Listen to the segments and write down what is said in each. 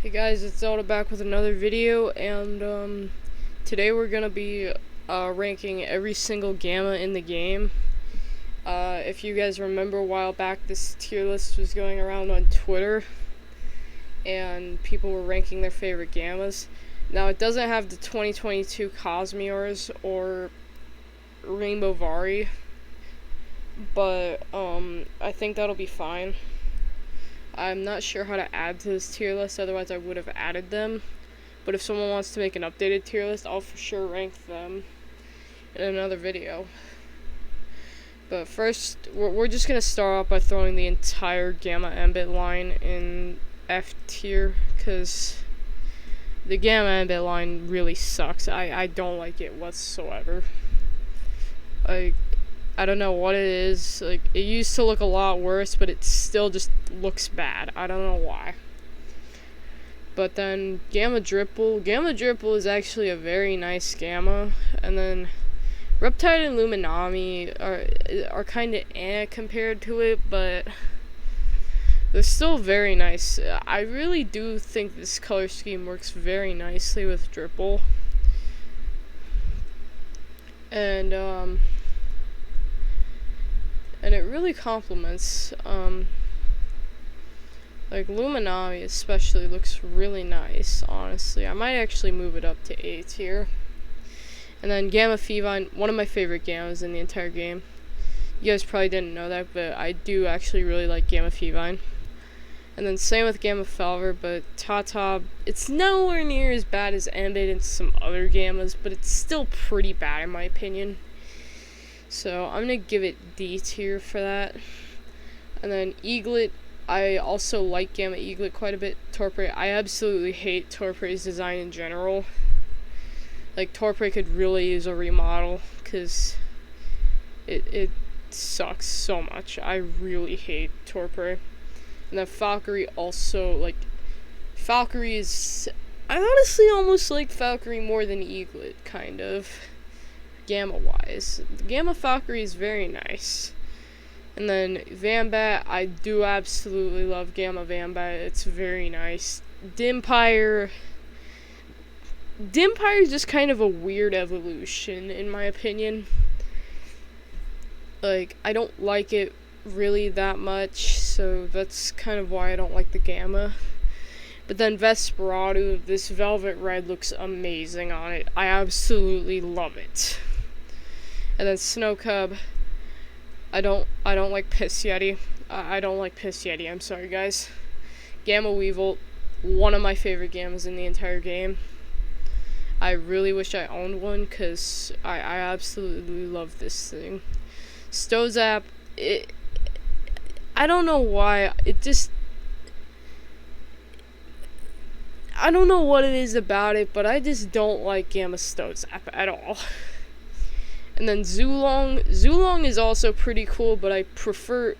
Hey guys, it's Zelda back with another video, and today we're gonna be ranking every single gamma in the game. If you guys remember a while back, this tier list was going around on Twitter, and people were ranking their favorite gammas. Now, it doesn't have the 2022 Cosmeors or Rainbow Vari, but I think that'll be fine. I'm not sure how to add to this tier list, otherwise I would have added them. But if someone wants to make an updated tier list, I'll for sure rank them in another video. But first, we're just going to start off by throwing the entire Gamma Mbit line in F tier, because the Gamma Mbit line really sucks. I don't like it whatsoever. I don't know what it is. Like, it used to look a lot worse, but it still just looks bad. I don't know why. But then Gamma Dripple. Gamma Dripple is actually a very nice gamma. And then Riptide and Luminami are kind of compared to it, but they're still very nice. I really do think this color scheme works very nicely with Dripple. And it really complements, like Luminami especially looks really nice, honestly. I might actually move it up to A tier. And then Gamma Fevine, one of my favorite gammas in the entire game. You guys probably didn't know that, but I do actually really like Gamma Fevine. And then same with Gamma Falver, but Tata, it's nowhere near as bad as Ambit and some other gammas, but it's still pretty bad in my opinion. So I'm going to give it D tier for that. And then Eaglet, I also like Gamma Eaglet quite a bit. Torpray, I absolutely hate Torpray's design in general. Like, Torpray could really use a remodel, because it sucks so much. I really hate Torpray. And then Valkyrie also, like, Valkyrie is, I honestly almost like Valkyrie more than Eaglet, kind of. Gamma wise, the Gamma Valkyrie is very nice. And then Vambat, I do absolutely love Gamma Vambat. It's very nice. Dimpire is just kind of a weird evolution in my opinion. Like, I don't like it really that much, so that's kind of why I don't like the Gamma. But then Vesperado, this Velvet Red looks amazing on it. I absolutely love it. And then Snow Cub, I don't like Piss Yeti. I don't like Piss Yeti, I'm sorry guys. Gamma Weevil, one of my favorite gammas in the entire game. I really wish I owned one, because I absolutely love this thing. Stozap, I don't know why, I don't know what it is about it, but I just don't like Gamma Stozap at all. And then Zulong is also pretty cool, but I prefer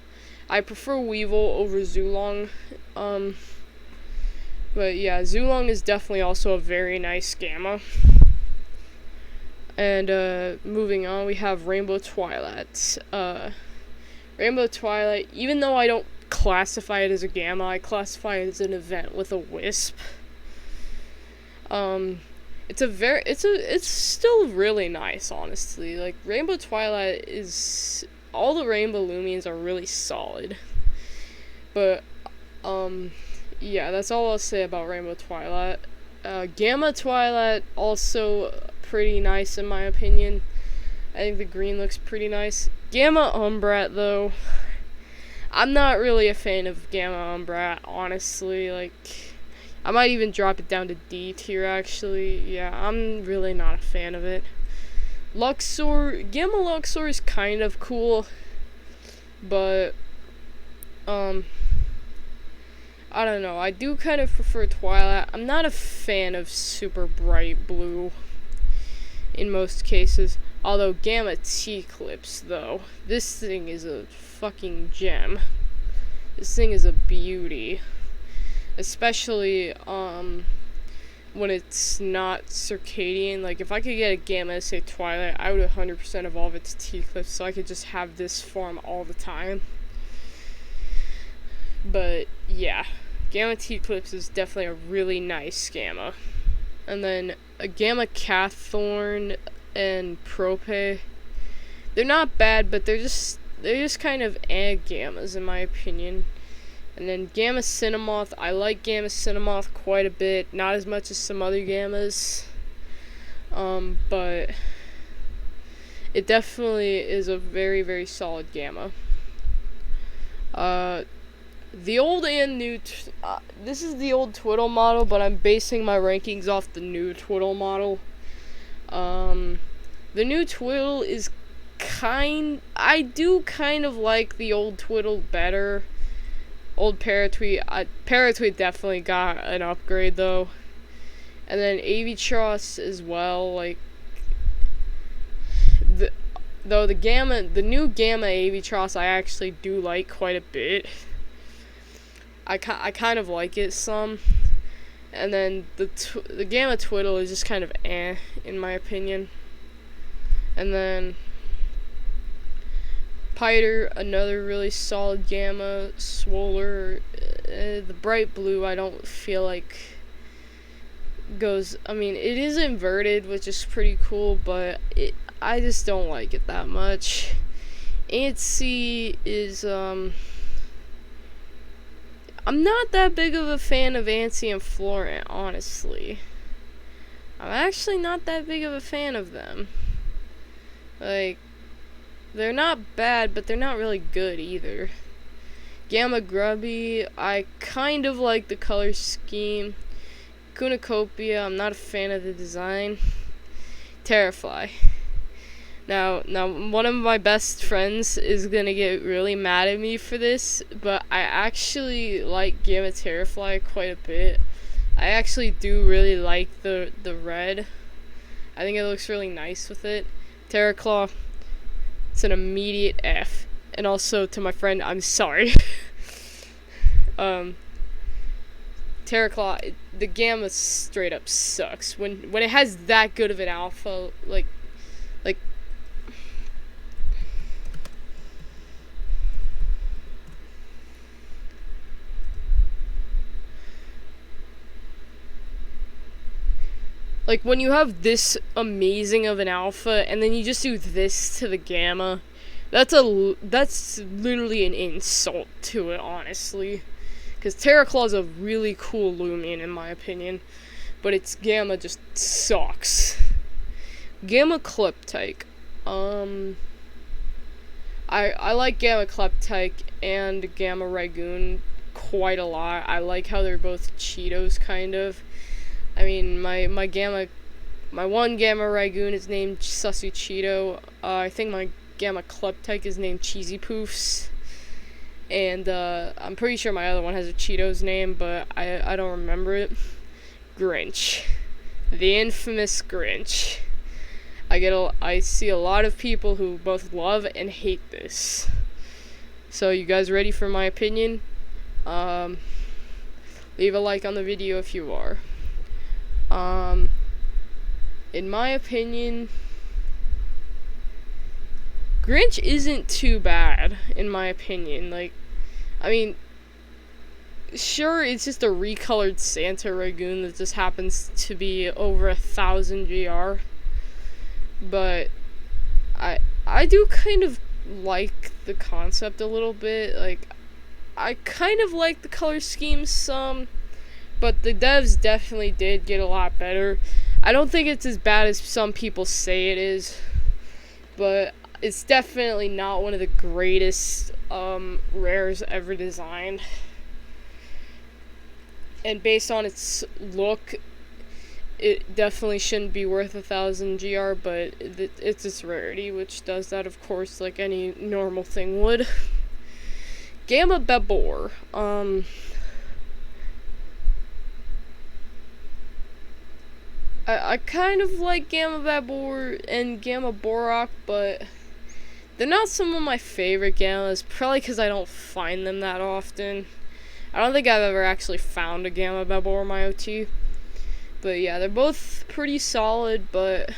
Weevil over Zulong. But yeah, Zulong is definitely also a very nice gamma. And moving on, we have Rainbow Twilight. Rainbow Twilight, even though I don't classify it as a gamma, I classify it as an event with a wisp. It's still really nice, honestly. Like, Rainbow Twilight is, all the Rainbow Loomians are really solid. But, yeah, that's all I'll say about Rainbow Twilight. Gamma Twilight, also pretty nice in my opinion. I think the green looks pretty nice. Gamma Umbrat, though, I'm not really a fan of Gamma Umbrat, honestly. Like, I might even drop it down to D tier, actually. Yeah, I'm really not a fan of it. Luxor, Gamma Luxor is kind of cool, but, I don't know. I do kind of prefer Twilight. I'm not a fan of super bright blue in most cases. Although Gamma T-Clips, though, this thing is a fucking gem. This thing is a beauty. Especially, when it's not circadian. Like, if I could get a Gamma, say Twilight, I would 100% evolve it to T-Clips, so I could just have this form all the time. But, yeah. Gamma T-Clips is definitely a really nice gamma. And then a Gamma Cathorn and Prope. They're not bad, but they're just kind of gammas in my opinion. And then Gamma Cinemoth, I like Gamma Cinemoth quite a bit, not as much as some other gammas. But it definitely is a very, very solid gamma. The old and new, this is the old Twiddle model, but I'm basing my rankings off the new Twiddle model. The new Twiddle is I do kind of like the old Twiddle better. Old Paratweet, Paratweet definitely got an upgrade though. And then Avitross as well, like, the new Gamma Avitross I actually do like quite a bit. I kind of like it some. And then the Gamma Twiddle is just kind of in my opinion. And then Piter, another really solid gamma. Swoller, the bright blue I don't feel like goes, I mean, it is inverted, which is pretty cool, but I just don't like it that much. Antsy is, I'm not that big of a fan of Antsy and Florent, honestly. I'm actually not that big of a fan of them. Like, they're not bad, but they're not really good either. Gamma Grubby, I kind of like the color scheme. Kunacopia, I'm not a fan of the design. Terrafly. Now, one of my best friends is gonna get really mad at me for this, but I actually like Gamma Terrafly quite a bit. I actually do really like the red. I think it looks really nice with it. Terraclaw, it's an immediate F. And also to my friend, I'm sorry. Terraclaw, the gamma straight up sucks. When it has that good of an alpha, like when you have this amazing of an alpha and then you just do this to the gamma, that's literally an insult to it, honestly. Because Terraclaw is a really cool Loomian in my opinion, but its gamma just sucks. Gamma Kleptyke. I like Gamma Kleptyke and Gamma Ragoon quite a lot. I like how they're both Cheetos, kind of. I mean, my one Gamma Ragoon is named Sussy Cheeto. I think my Gamma Kleptyke is named Cheesy Poofs. And I'm pretty sure my other one has a Cheetos name, but I don't remember it. Grinch. The infamous Grinch. I see a lot of people who both love and hate this. So you guys ready for my opinion? Leave a like on the video if you are. In my opinion, Grinch isn't too bad, in my opinion. Like, I mean, sure, it's just a recolored Santa Ragoon that just happens to be over 1,000 GR. But I do kind of like the concept a little bit. Like, I kind of like the color scheme some, but the devs definitely did get a lot better. I don't think it's as bad as some people say it is, but it's definitely not one of the greatest rares ever designed. And based on its look, it definitely shouldn't be worth 1,000 GR, but it's its rarity, which does that, of course, like any normal thing would. Gamma Babor. I kind of like Gamma Babor and Gamma Borak, but they're not some of my favorite gammas, probably because I don't find them that often. I don't think I've ever actually found a Gamma Babor in my OT. But yeah, they're both pretty solid, but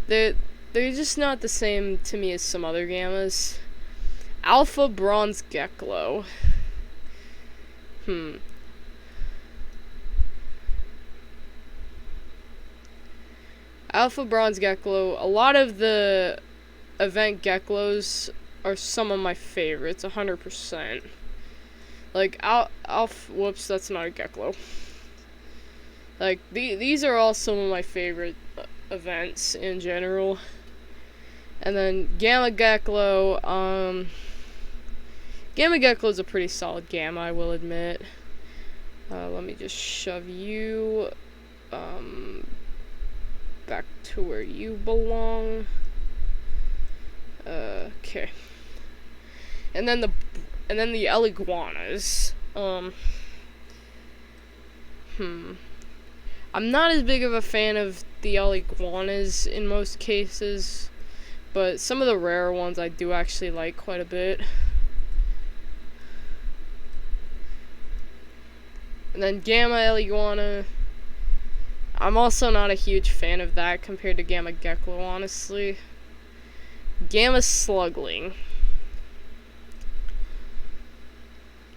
they're just not the same to me as some other gammas. Alpha Bronze Geklo. Alpha Bronze Geklo, a lot of the event Geklos are some of my favorites, 100%. Like, whoops, that's not a Geklo. Like, these are all some of my favorite events in general. And then Gamma Geklo, Gamma Geklo is a pretty solid Gamma, I will admit. Let me just shove you, back to where you belong. Okay. And then the Eliguanas. I'm not as big of a fan of the Eliguanas in most cases, but some of the rarer ones I do actually like quite a bit. And then Gamma Eliguana, I'm also not a huge fan of that compared to Gamma Geklo, honestly. Gamma Slugling,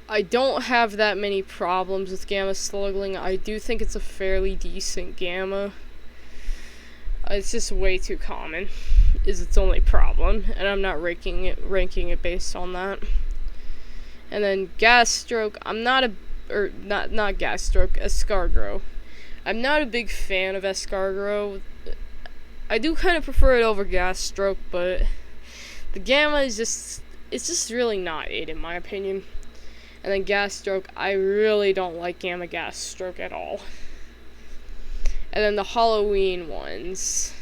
I don't have that many problems with Gamma Slugling. I do think it's a fairly decent Gamma. It's just way too common, is its only problem, and I'm not ranking it based on that. And then Gas Stroke, I'm not Gas Stroke, Escargot. I'm not a big fan of Escargot. I do kind of prefer it over Gas Stroke, but the Gamma is just really not it in my opinion. And then Gas Stroke, I really don't like Gamma Gas Stroke at all. And then the Halloween ones.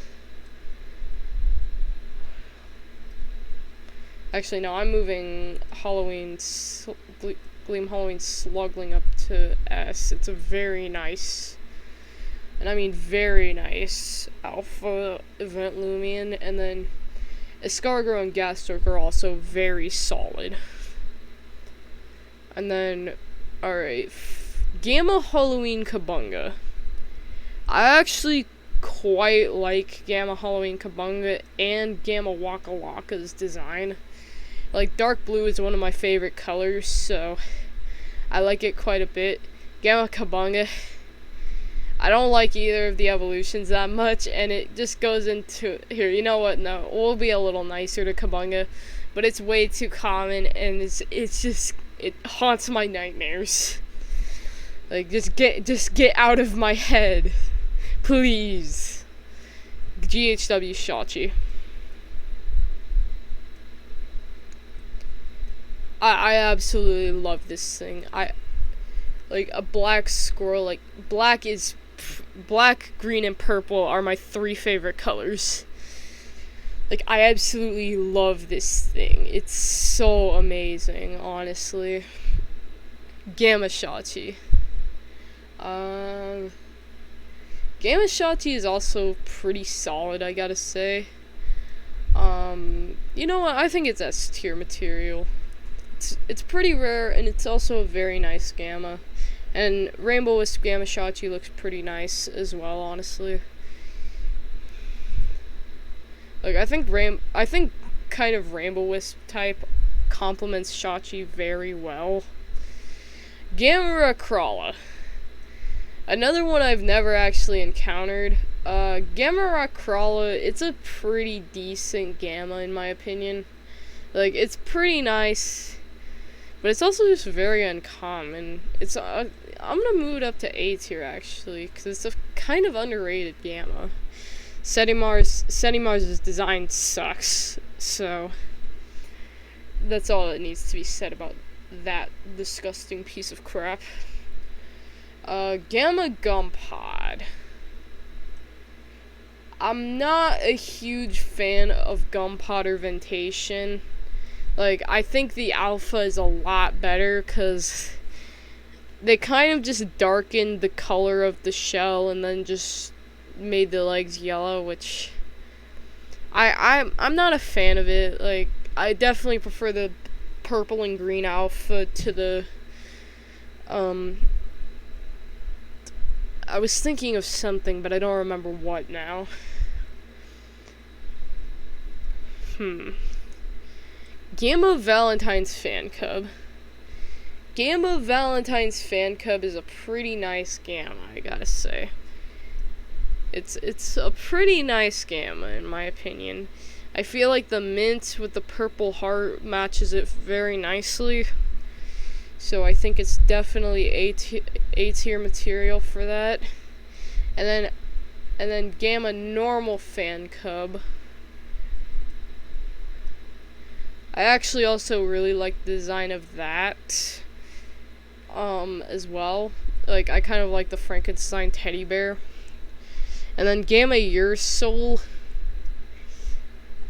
Actually, no, I'm moving Gleam Halloween Slugling up to S. It's a very nice, and I mean very nice, Alpha Event Loomian. And then Escargot and Gas Stroke are also very solid. And then, alright, Gamma Halloween Kabunga. I actually quite like Gamma Halloween Kabunga and Gamma Waka Waka's design. Like, dark blue is one of my favorite colors, so I like it quite a bit. Gamma Kabunga, I don't like either of the evolutions that much, and it just goes into, here, you know what, no, we'll be a little nicer to Kabunga, but it's way too common, and it's just, it haunts my nightmares. Like, just get out of my head, please. GHW Shachi. I absolutely love this thing. Like a black squirrel. Like black, green, and purple are my 3 favorite colors. Like, I absolutely love this thing. It's so amazing, honestly. Gamma Shachi. Gamma Shachi is also pretty solid, I gotta say. You know what? I think it's S tier material. It's pretty rare, and it's also a very nice Gamma. And Rainbow Wisp Gamma Shachi looks pretty nice as well, honestly. Like, I think kind of Rainbow Wisp type complements Shachi very well. Gamma Racralla. Another one I've never actually encountered. Gamma Racralla, it's a pretty decent Gamma in my opinion. Like, it's pretty nice, but it's also just very uncommon. It's I'm gonna move it up to A tier actually, because it's a kind of underrated Gamma. Setimar's design sucks, so that's all that needs to be said about that disgusting piece of crap. Gamma Gumpod. I'm not a huge fan of Gumpod or Ventation. Like, I think the Alpha is a lot better, because they kind of just darkened the color of the shell and then just made the legs yellow, which I'm not a fan of it. Like, I definitely prefer the purple and green Alpha to the I was thinking of something, but I don't remember what now. Gamma Valentine's Fan Cub. Gamma Valentine's Fan Cub is a pretty nice Gamma, I gotta say. It's a pretty nice gamma in my opinion. I feel like the mint with the purple heart matches it very nicely. So I think it's definitely A tier material for that. And then Gamma normal fan cub. I actually also really like the design of that as well. Like, I kind of like the Frankenstein teddy bear. And then Gamma Your Soul.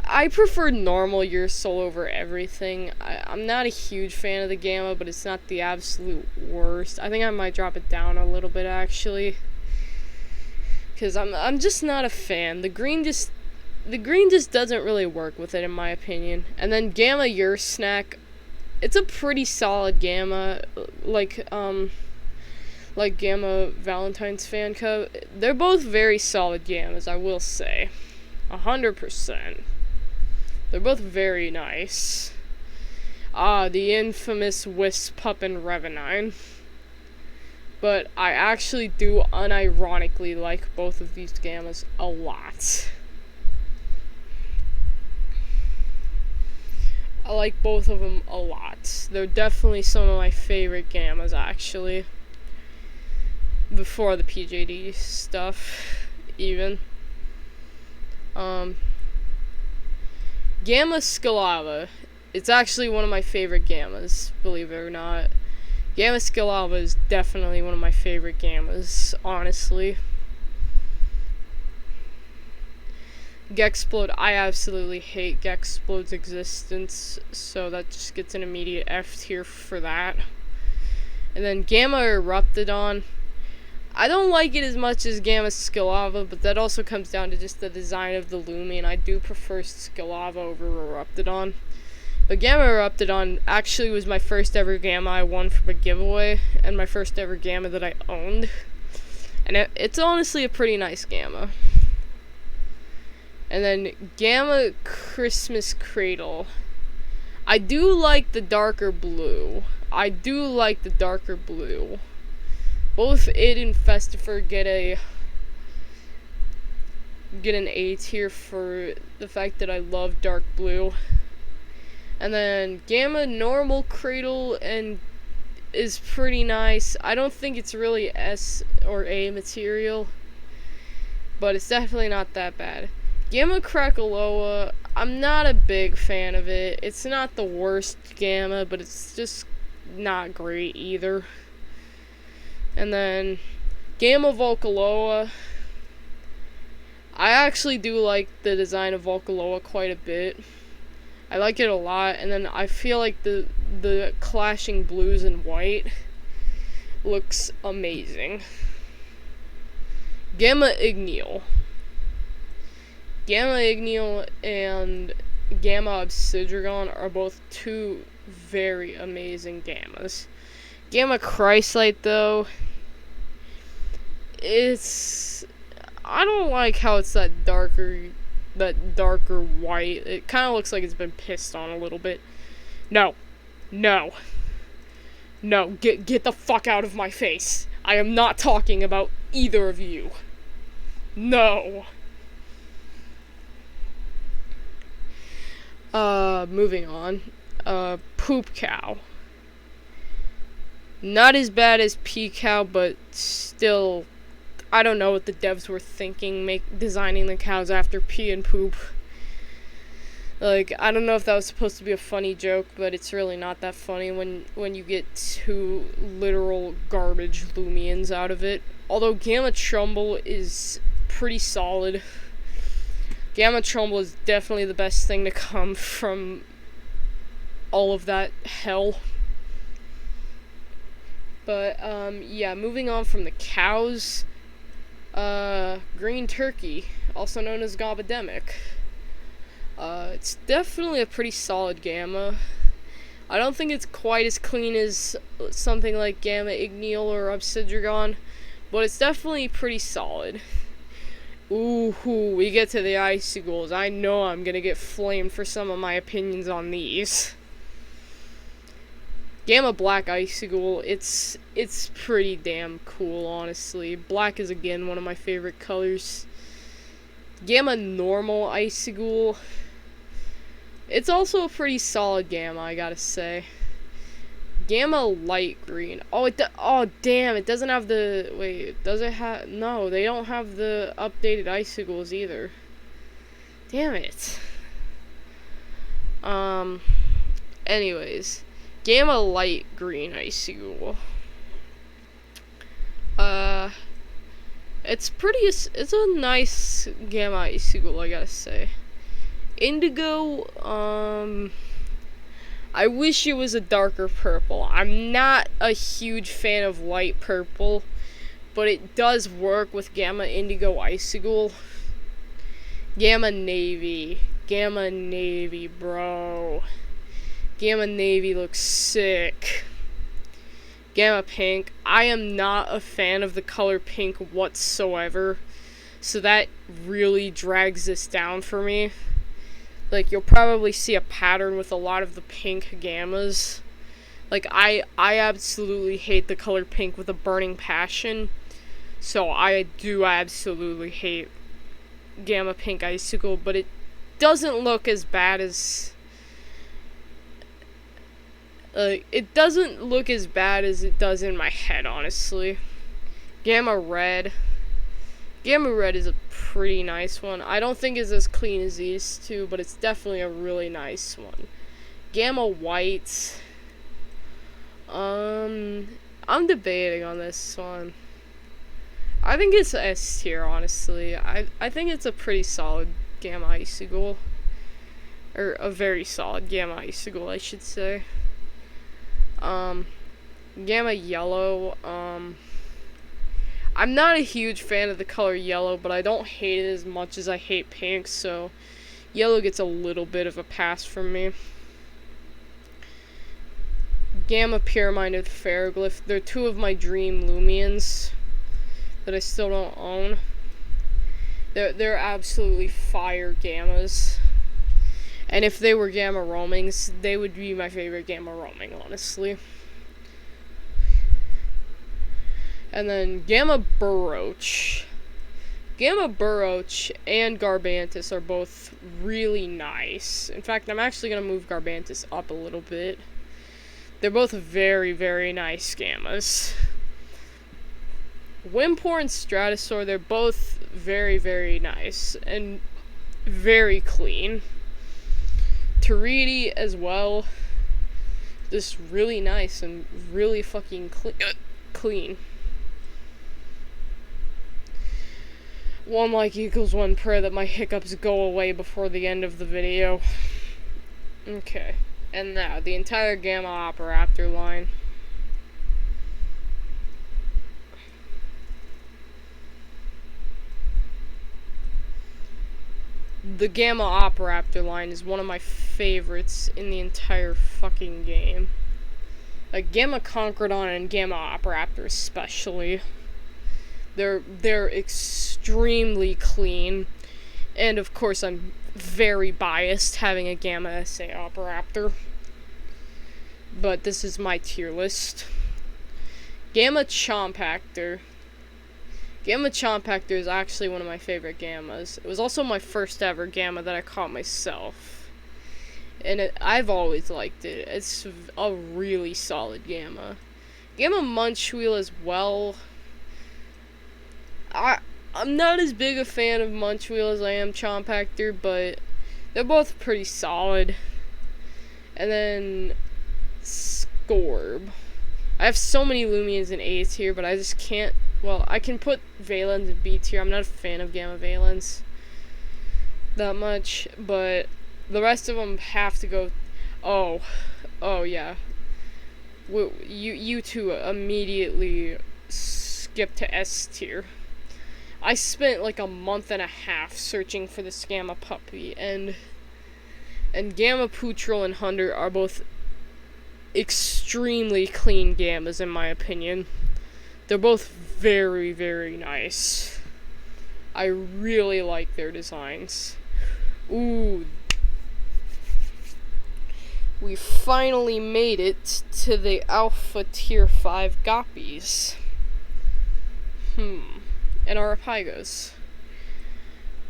I prefer normal Your Soul over everything. I'm not a huge fan of the Gamma, but it's not the absolute worst. I think I might drop it down a little bit, actually. Because I'm just not a fan. The green just doesn't really work with it, in my opinion. And then Gamma Your Snack. It's a pretty solid Gamma. Like Gamma Valentine's Fan Cub. They're both very solid Gammas, I will say. 100%. They're both very nice. The infamous Wisp Pup and Revenine. But I actually do unironically like both of these Gammas a lot. I like both of them a lot. They're definitely some of my favorite Gammas, actually. Before the PJD stuff, even. Gamma Scalava. It's actually one of my favorite Gammas, believe it or not. Gamma Scalava is definitely one of my favorite Gammas, honestly. Gexplode, I absolutely hate Gexplode's existence, so that just gets an immediate F tier for that. And then Gamma Eruptodon. I don't like it as much as Gamma Scalava, but that also comes down to just the design of the Loomian. I do prefer Scalava over Eruptodon. But Gamma Eruptodon actually was my first ever Gamma I won from a giveaway, and my first ever Gamma that I owned. And it's honestly a pretty nice Gamma. And then Gamma Christmas Cradle. I do like the darker blue. Both it and Festifer get an A tier for the fact that I love dark blue. And then Gamma Normal Cradle is pretty nice. I don't think it's really S or A material, but it's definitely not that bad. Gamma Krakaloa, I'm not a big fan of it. It's not the worst Gamma, but it's just not great either. And then Gamma Volcaloa. I actually do like the design of Volcaloa quite a bit. I like it a lot, and then I feel like the clashing blues and white looks amazing. Gamma Igneal. Gamma Igneal and Gamma Obsidian are both two very amazing Gammas. Gamma Christlight, though, I don't like how it's that darker white. It kind of looks like it's been pissed on a little bit. No, get the fuck out of my face. I am not talking about either of you. No. Moving on. Poop Cow. Not as bad as Pea Cow, but still, I don't know what the devs were thinking, designing the cows after pee and poop. Like, I don't know if that was supposed to be a funny joke, but it's really not that funny when you get two literal garbage Loomians out of it. Although Gamma Trumbull is pretty solid. Gamma Trumbull is definitely the best thing to come from all of that hell. But, yeah, moving on from the cows, Green Turkey, also known as Gobademic. It's definitely a pretty solid Gamma. I don't think it's quite as clean as something like Gamma Igneal or Obsidian, but it's definitely pretty solid. Ooh, we get to the icicles. I know I'm gonna get flamed for some of my opinions on these. Gamma Black Icicle, it's pretty damn cool, honestly. Black is, again, one of my favorite colors. Gamma Normal Icicle. It's also a pretty solid Gamma, I gotta say. Gamma Light Green. Oh, oh, damn, it doesn't have the... Wait, does it have... No, they don't have the updated Icicles either. Damn it. Anyways. Gamma Light Green Icicle. It's a nice Gamma Icicle, I gotta say. Indigo, I wish it was a darker purple. I'm not a huge fan of light purple, but it does work with Gamma Indigo Icicle. Gamma Navy, bro. Gamma Navy looks sick. Gamma Pink. I am not a fan of the color pink whatsoever, so that really drags this down for me. Like, you'll probably see a pattern with a lot of the pink Gammas. Like, I absolutely hate the color pink with a burning passion, so I do absolutely hate Gamma Pink Icicle, but it doesn't look as bad as... it doesn't look as bad as it does in my head, honestly. Gamma Red. Gamma Red is a pretty nice one. I don't think it's as clean as these two, but it's definitely a really nice one. Gamma White. I'm debating on this one. I think it's S tier, honestly. I think it's a pretty solid Gamma Icicle. Or a very solid Gamma Icicle, I should say. Gamma Yellow, I'm not a huge fan of the color yellow, but I don't hate it as much as I hate pink, so yellow gets a little bit of a pass from me. Gamma Pyramid with Ferroglyph. They're two of my dream Loomians that I still don't own. They're absolutely fire Gammas. And if they were Gamma Roamings, they would be my favorite Gamma Roaming, honestly. And then Gamma Burroach. Gamma Burroach and Garbantus are both really nice. In fact, I'm actually going to move Garbantus up a little bit. They're both very, very nice Gammas. Wimpor and Stratosaur, they're both very, very nice and very clean. Taridi as well. Just really nice and really fucking clean. One like equals one prayer that my hiccups go away before the end of the video. Okay. And now, the entire Gamma Operaptor line. The Gamma Operaptor line is one of my favorites in the entire fucking game. Like, Gamma Conquerodon and Gamma Operaptor especially. They're extremely clean. And of course I'm very biased having a Gamma SA Operaptor. But this is my tier list. Gamma Chompactor. Gamma Chompactor is actually one of my favorite Gammas. It was also my first ever Gamma that I caught myself. And I've always liked it. It's a really solid Gamma. Gamma Munchwheel as well. I'm not as big a fan of Munchwheel as I am Chompactor, but they're both pretty solid. And then Scorb. I have so many Loomians in A tier, but I just can't. Well, I can put Valens in B tier. I'm not a fan of Gamma Valens that much, but the rest of them have to go. Oh yeah. You two immediately skip to S tier. I spent like a month and a half searching for this Gamma puppy, and Gamma Pootrel and Hunter are both extremely clean Gammas in my opinion. They're both very, very nice. I really like their designs. Ooh. We finally made it to the Alpha Tier 5 Goppies. And our Apygos.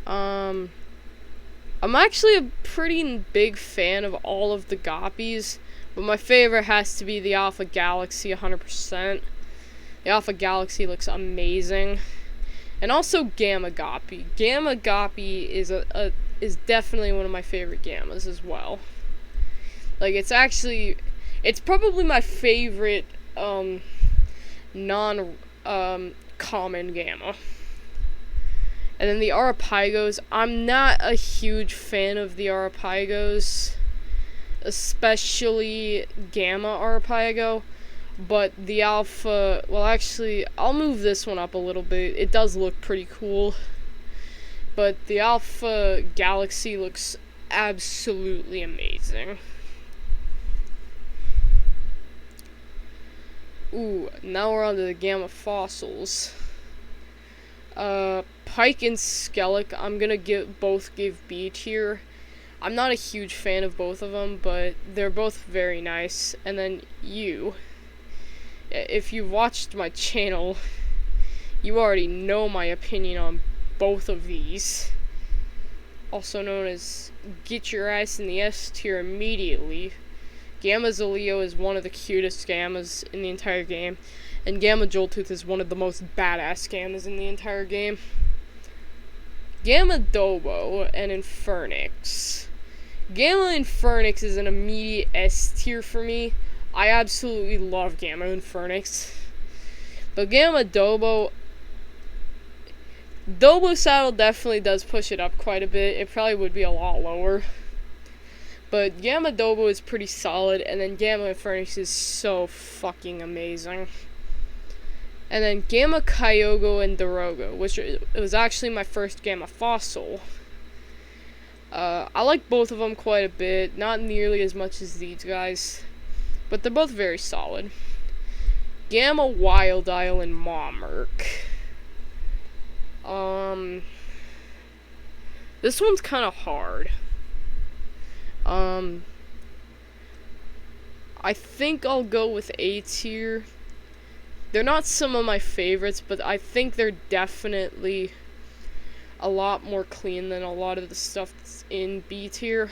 I'm actually a pretty big fan of all of the Goppies, but my favorite has to be the Alpha Galaxy 100%. The Alpha Galaxy looks amazing. And also Gamma Goppy. Gamma Goppy is is definitely one of my favorite Gammas as well. Like, it's probably my favorite non common Gamma. And then the Arapagos, I'm not a huge fan of the Arapagos, especially Gamma Arapago, but the Alpha, well, actually, I'll move this one up a little bit. It does look pretty cool, but the Alpha Galaxy looks absolutely amazing. Ooh, now we're on to the Gamma Fossils. Pike and Skellic, I'm gonna both give B tier. I'm not a huge fan of both of them, but they're both very nice. And then you, if you've watched my channel, you already know my opinion on both of these. Also known as get your ass in the S tier immediately. Gamma Zoleo is one of the cutest Gammas in the entire game, and Gamma Joltooth is one of the most badass Gammas in the entire game. Gamma Dobo and Infernix. Gamma Infernix is an immediate S tier for me. I absolutely love Gamma Infernix. But Gamma Dobo Saddle definitely does push it up quite a bit. It probably would be a lot lower. But Gamma Dobo is pretty solid, and then Gamma Infernix is so fucking amazing. And then Gamma Kyogre and Dorogo, which it was actually my first Gamma Fossil. I like both of them quite a bit, not nearly as much as these guys, but they're both very solid. Gamma Wildile and Mammurk. This one's kind of hard. I think I'll go with A tier. They're not some of my favorites, but I think they're definitely a lot more clean than a lot of the stuff that's in B tier.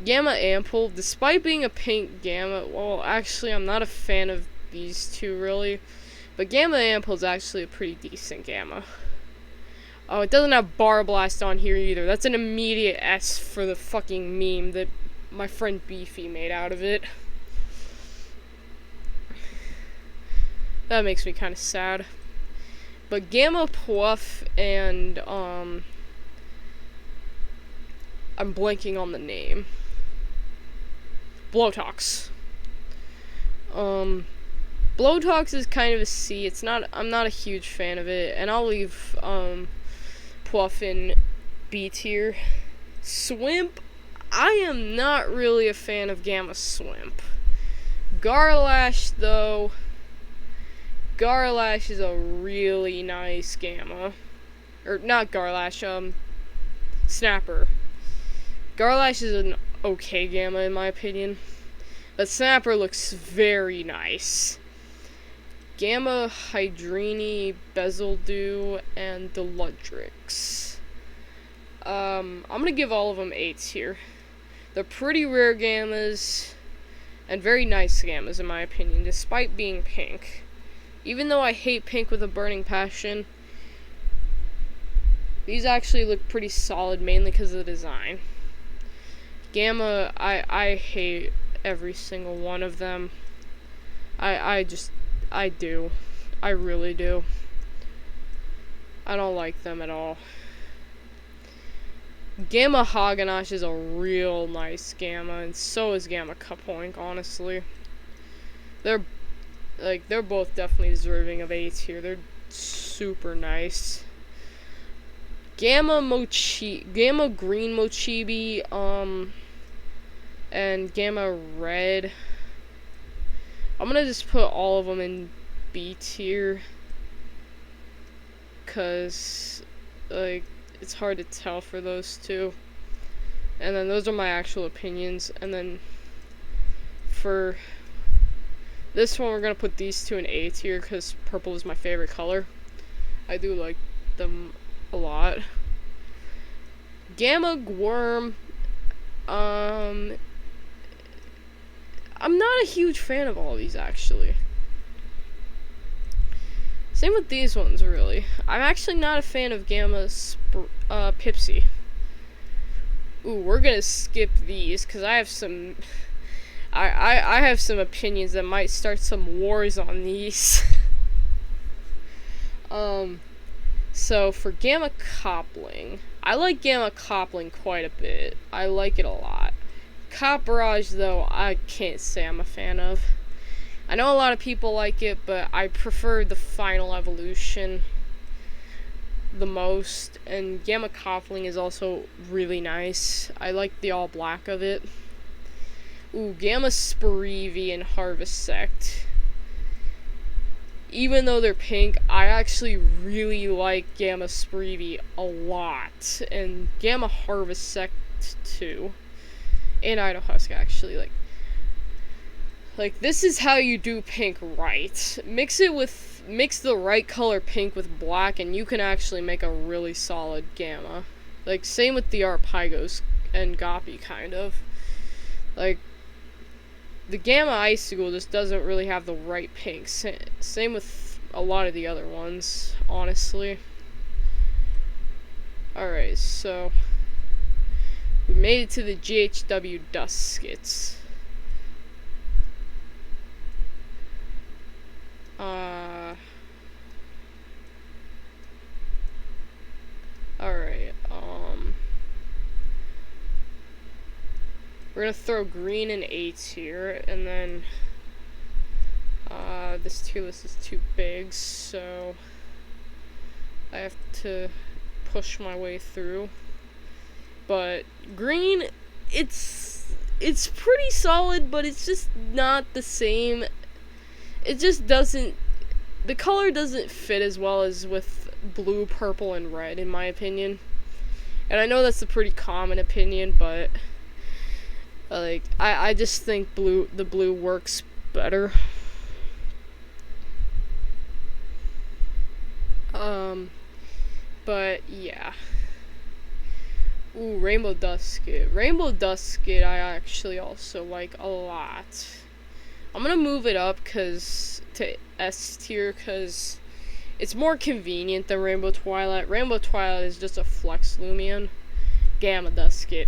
Gamma Ample, despite being a pink Gamma, well, actually, I'm not a fan of these two, really. But Gamma Ample is actually a pretty decent Gamma. Oh, it doesn't have Bar Blast on here either. That's an immediate S for the fucking meme that my friend Beefy made out of it. That makes me kind of sad. But Gamma Puff and, I'm blanking on the name. Blowtox. Blowtox is kind of a C. I'm not a huge fan of it, and I'll leave, Puff in B tier. Swimp, I am not really a fan of Gamma Swimp. Garlash, though, Garlash is a really nice Gamma. Or, not Garlash, Snapper. Garlash is an okay Gamma, in my opinion. But Snapper looks very nice. Gamma Hydrini, Bezeldew, and Deludrix. I'm gonna give all of them 8s here. They're pretty rare Gammas, and very nice Gammas in my opinion, despite being pink. Even though I hate pink with a burning passion, these actually look pretty solid, mainly because of the design. Gamma, I hate every single one of them. I do. I really do. I don't like them at all. Gamma Haganash is a real nice Gamma, and so is Gamma Cupoink, honestly. They're both definitely deserving of 8s here. They're super nice. Gamma Green Mochibi, and Gamma Red. I'm gonna just put all of them in B tier, cause, like, it's hard to tell for those two. And then those are my actual opinions, and then for this one, we're gonna put these two in A tier, cause purple is my favorite color. I do like them a lot. Gamma Worm, I'm not a huge fan of all these, actually. Same with these ones, really. I'm actually not a fan of Gamma Pipsy. Ooh, we're gonna skip these, because I have some... I have some opinions that might start some wars on these. So for Gamma Coupling, I like Gamma Coupling quite a bit. I like it a lot. Cop Barrage, though, I can't say I'm a fan of. I know a lot of people like it, but I prefer the final evolution the most. And Gamma Coupling is also really nice. I like the all black of it. Ooh, Gamma Spirivi and Harvest Sect. Even though they're pink, I actually really like Gamma Spirivi a lot. And Gamma Harvest Sect too. And Idaho Husk, actually. Like, this is how you do pink right. Mix the right color pink with black, and you can actually make a really solid Gamma. Like, same with the Arpygos and Goppy, kind of. Like, the Gamma Icicle just doesn't really have the right pink. Same with a lot of the other ones, honestly. Alright, so we made it to the GHW Duskets. Alright, we're gonna throw green in A tier, and then this tier list is too big, so I have to push my way through. But green, it's pretty solid, but it's just not the same. It just doesn't, the color doesn't fit as well as with blue, purple, and red, in my opinion. And I know that's a pretty common opinion, but like, I just think the blue works better. But yeah. Ooh, Rainbow Dusket. Rainbow Dusket I actually also like a lot. I'm gonna move it up to S tier because it's more convenient than Rainbow Twilight. Rainbow Twilight is just a flex Loomian. Gamma Dusket.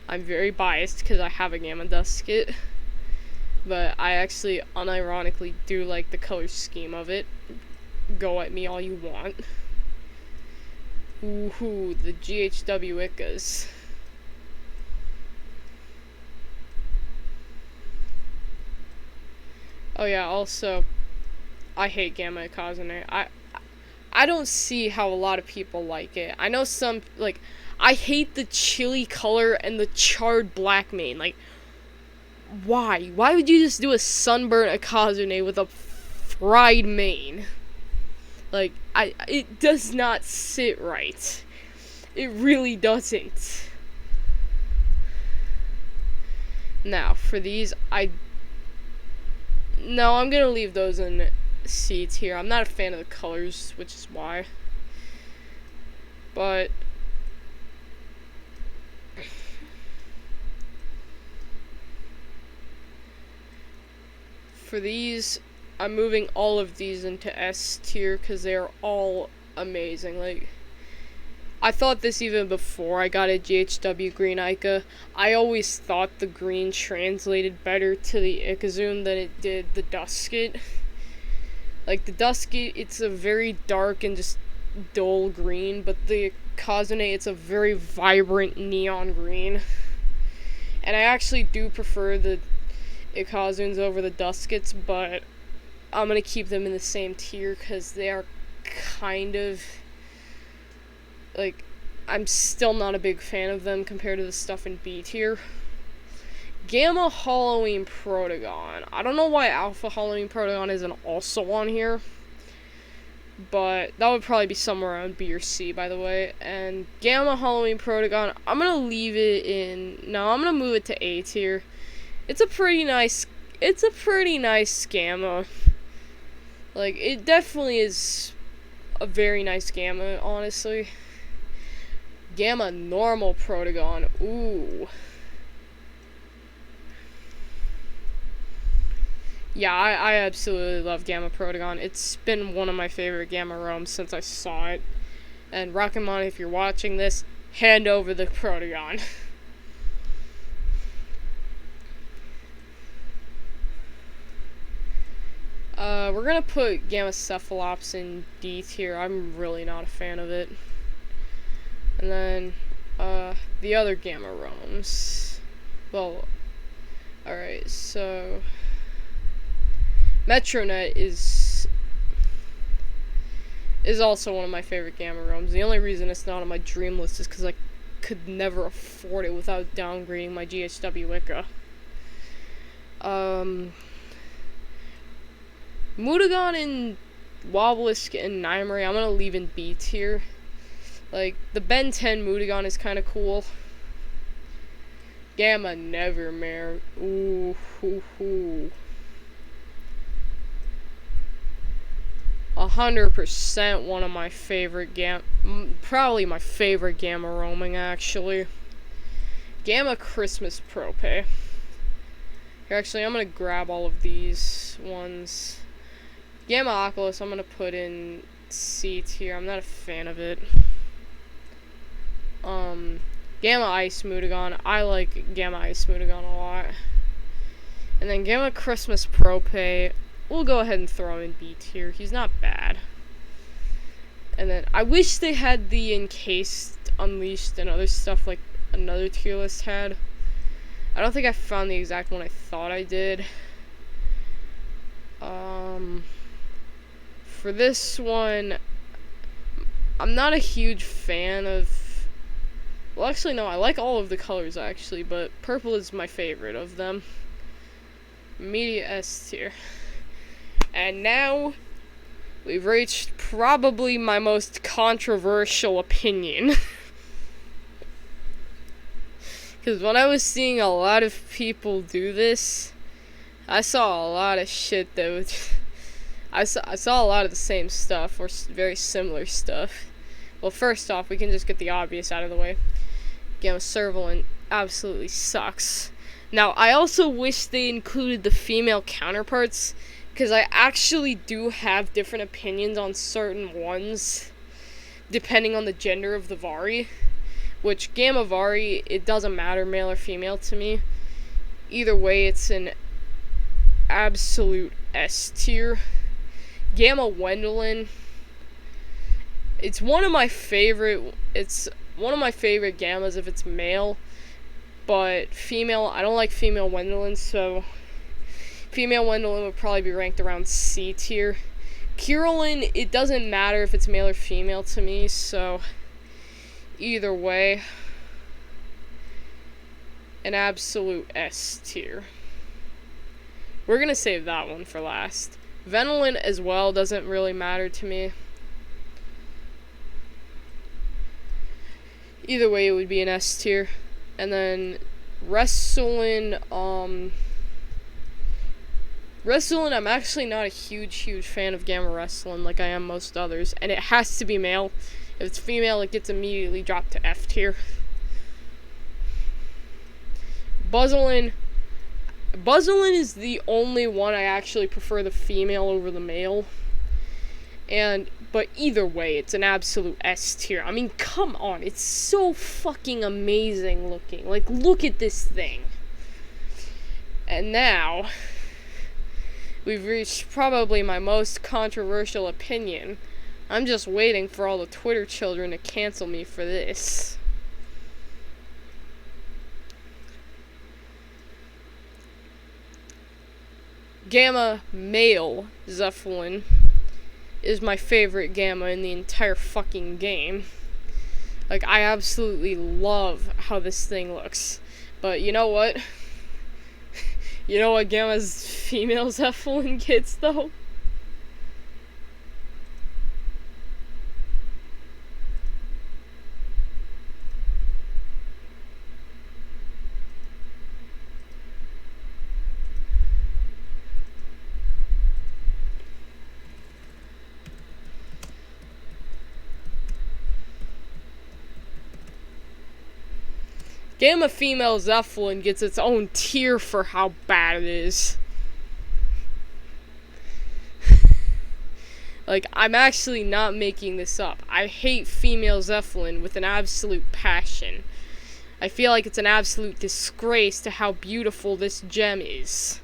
I'm very biased because I have a Gamma Dusket. But I actually unironically do like the color scheme of it. Go at me all you want. Ooh, the GHW Ickas. Oh yeah, also, I hate Gamma Kazune. I don't see how a lot of people like it. I know some, like, I hate the chili color and the charred black mane. Like, why? Why would you just do a sunburnt Akazune with a fried mane? Like, it does not sit right. It really doesn't. Now, for these, no, I'm gonna leave those in C tier. I'm not a fan of the colors, which is why. But for these, I'm moving all of these into S tier because they are all amazing. Like, I thought this even before I got a GHW Green Ica. I always thought the green translated better to the Ikazune than it did the Dusket. Like, the Dusket, it's a very dark and just dull green, but the Kazune, it's a very vibrant neon green. And I actually do prefer the Ikazunes over the Duskets, but I'm gonna keep them in the same tier because they are kind of, like, I'm still not a big fan of them compared to the stuff in B tier. Gamma Halloween Protagon. I don't know why Alpha Halloween Protagon isn't also on here, but that would probably be somewhere around B or C, by the way. And Gamma Halloween Protagon, I'm gonna leave it in, no, I'm gonna move it to A tier. It's a pretty nice Gamma. Like, it definitely is a very nice Gamma, honestly. Gamma normal Protagon. Ooh. Yeah, I absolutely love Gamma Protagon. It's been one of my favorite Gamma ROMs since I saw it. And Rocketmon, if you're watching this, hand over the Protagon. We're gonna put Gamma Cephalops in D tier. I'm really not a fan of it. And then, the other Gamma ROMs. Well, alright, so Metronet is also one of my favorite Gamma ROMs. The only reason it's not on my dream list is because I could never afford it without downgrading my GHW Wicca. Mutagon and Wobblisk and Nymary, I'm gonna leave in B tier. Like, the Ben 10 Mutagon is kind of cool. Gamma Nevermare. Ooh, hoo, hoo. 100% one of my favorite probably my favorite Gamma roaming, actually. Gamma Christmas Prope. Here, actually, I'm gonna grab all of these ones. Gamma Oculus, I'm gonna put in C tier. I'm not a fan of it. Gamma Ice Mutagon. I like Gamma Ice Mutagon a lot. And then Gamma Christmas Prope, we'll go ahead and throw him in B tier. He's not bad. And then I wish they had the Encased, Unleashed, and other stuff like another tier list had. I don't think I found the exact one I thought I did. For this one, I'm not a huge fan of... Well, actually, no, I like all of the colors, actually, but purple is my favorite of them. Media S tier. And now, we've reached probably my most controversial opinion. Because when I was seeing a lot of people do this, I saw a lot of shit that would... I saw a lot of the same stuff, or very similar stuff. Well, first off, we can just get the obvious out of the way. Gamma Servalant absolutely sucks. Now, I also wish they included the female counterparts, because I actually do have different opinions on certain ones, depending on the gender of the Vari. Which, Gamma Vari, it doesn't matter, male or female to me. Either way, it's an absolute S tier. Gamma Wendelin, it's one of my favorite Gammas if it's male, but female, I don't like female Wendelin, so female Wendelin would probably be ranked around C tier. Curolin, it doesn't matter if it's male or female to me, so either way, an absolute S tier. We're gonna save that one for last. Venolin as well doesn't really matter to me. Either way, it would be an S tier. And then Wrestling, Wrestling, I'm actually not a huge fan of Gamma Wrestling like I am most others. And it has to be male. If it's female, it gets immediately dropped to F tier. Buzzolin is the only one I actually prefer the female over the male. But either way, it's an absolute S tier. I mean, come on, it's so fucking amazing looking. Like, look at this thing. And now, we've reached probably my most controversial opinion. I'm just waiting for all the Twitter children to cancel me for this. Gamma Male Zeppelin is my favorite Gamma in the entire fucking game. Like, I absolutely love how this thing looks. But you know what? You know what Gamma's female Zeppelin gets, though? Game of Female Zeppelin gets its own tier for how bad it is. Like, I'm actually not making this up. I hate female Zeppelin with an absolute passion. I feel like it's an absolute disgrace to how beautiful this gem is.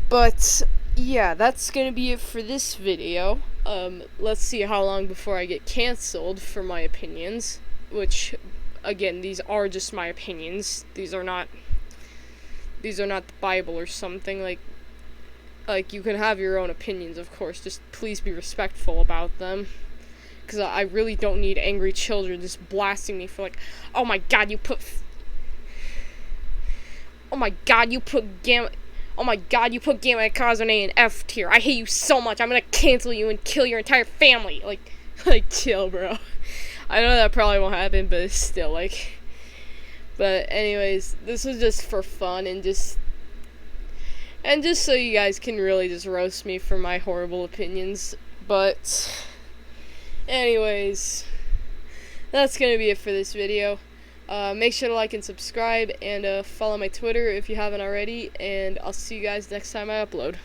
But, yeah, that's gonna be it for this video. Let's see how long before I get canceled for my opinions. Which, again, these are just my opinions. These are not the Bible or something. Like, you can have your own opinions, of course. Just please be respectful about them. Because I really don't need angry children just blasting me for like, oh my god, you put Gamma Cosmone in F tier. I hate you so much. I'm gonna cancel you and kill your entire family. Like, chill, bro. I know that probably won't happen, but still, like. But anyways, this was just for fun and just so you guys can really just roast me for my horrible opinions. But anyways, that's gonna be it for this video. Make sure to like and subscribe, and follow my Twitter if you haven't already, and I'll see you guys next time I upload.